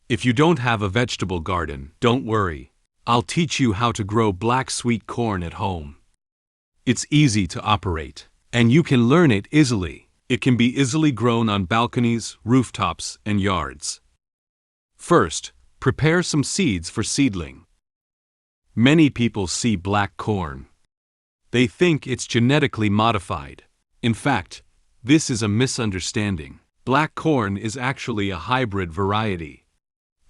If you don't have a vegetable garden, don't worry. I'll teach you how to grow black sweet corn at home. It's easy to operate, and you can learn it easily. It can be easily grown on balconies, rooftops, and yards. First, prepare some seeds for seedling. Many people see black corn. They think it's genetically modified. In fact, this is a misunderstanding. Black corn is actually a hybrid variety.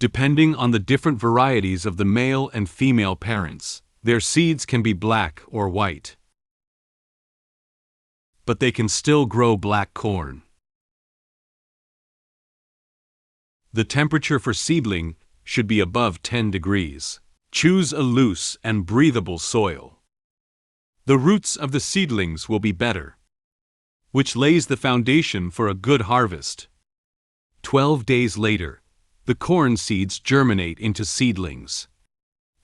Depending on the different varieties of the male and female parents, their seeds can be black or white. But they can still grow black corn. The temperature for seedling should be above 10 degrees. Choose a loose and breathable soil. The roots of the seedlings will be better, which lays the foundation for a good harvest. 12 days later, the corn seeds germinate into seedlings.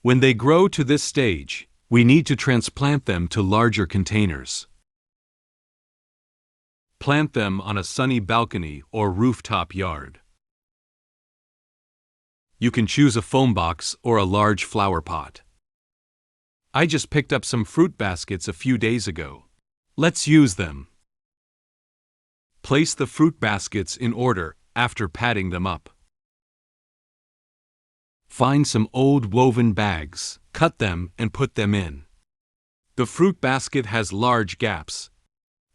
When they grow to this stage, we need to transplant them to larger containers. Plant them on a sunny balcony or rooftop yard. You can choose a foam box or a large flower pot. I just picked up some fruit baskets a few days ago. Let's use them. Place the fruit baskets in order after patting them up. Find some old woven bags, cut them and put them in. The fruit basket has large gaps.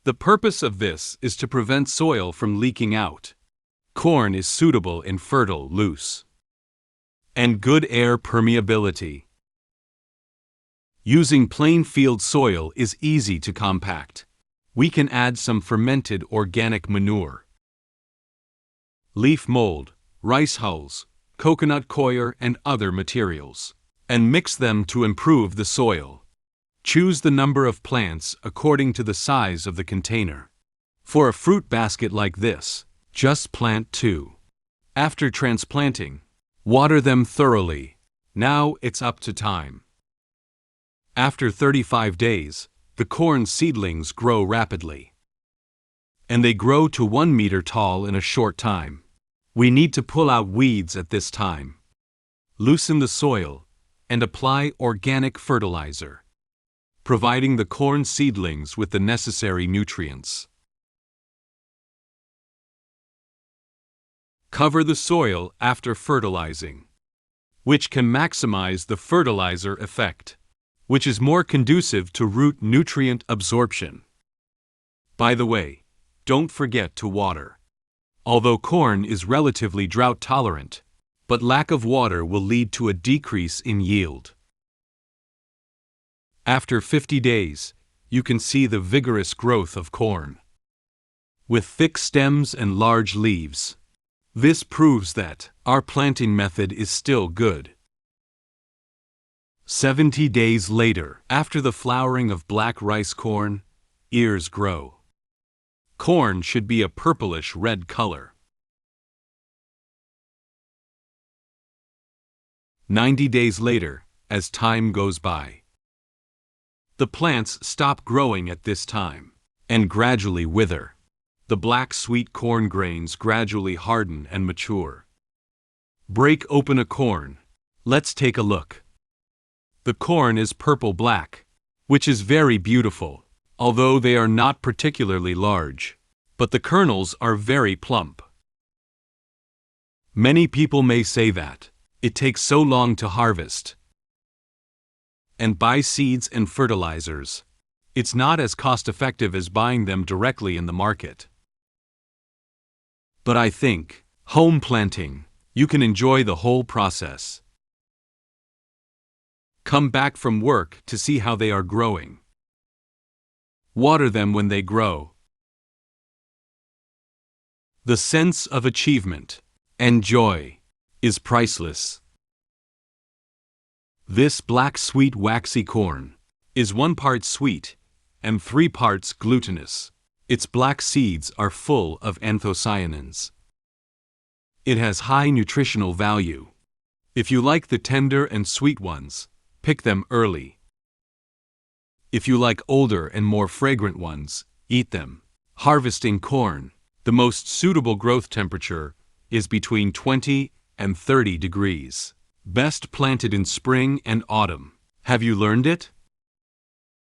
The purpose of this is to prevent soil from leaking out. Corn is suitable in fertile, loose, and good air permeability. Using plain field soil is easy to compact. We can add some fermented organic manure, leaf mold, rice hulls, coconut coir and other materials, and mix them to improve the soil. Choose the number of plants according to the size of the container. For a fruit basket like this, just plant 2. After transplanting, water them thoroughly. Now it's up to time. After 35 days, the corn seedlings grow rapidly, and they grow to 1 meter tall in a short time. We need to pull out weeds at this time. Loosen the soil and apply organic fertilizer, providing the corn seedlings with the necessary nutrients. Cover the soil after fertilizing, which can maximize the fertilizer effect, which is more conducive to root nutrient absorption. By the way, don't forget to water. Although corn is relatively drought tolerant, but lack of water will lead to a decrease in yield. After 50 days, you can see the vigorous growth of corn, with thick stems and large leaves. This proves that our planting method is still good. 70 days later, after the flowering of black rice corn, ears grow. Corn should be a purplish red color. 90 days later, as time goes by, the plants stop growing at this time and gradually wither. The black sweet corn grains gradually harden and mature. Break open a corn. Let's take a look. The corn is purple-black, which is very beautiful, although they are not particularly large, but the kernels are very plump. Many people may say that it takes so long to harvest and buy seeds and fertilizers. It's not as cost-effective as buying them directly in the market. But I think, home planting, you can enjoy the whole process. Come back from work to see how they are growing. Water them when they grow. The sense of achievement and joy is priceless. This black sweet waxy corn is 1 part sweet and 3 parts glutinous. Its black seeds are full of anthocyanins. It has high nutritional value. If you like the tender and sweet ones, pick them early. If you like older and more fragrant ones, eat them. Harvesting corn, the most suitable growth temperature is between 20 and 30 degrees. Best planted in spring and autumn. Have you learned it?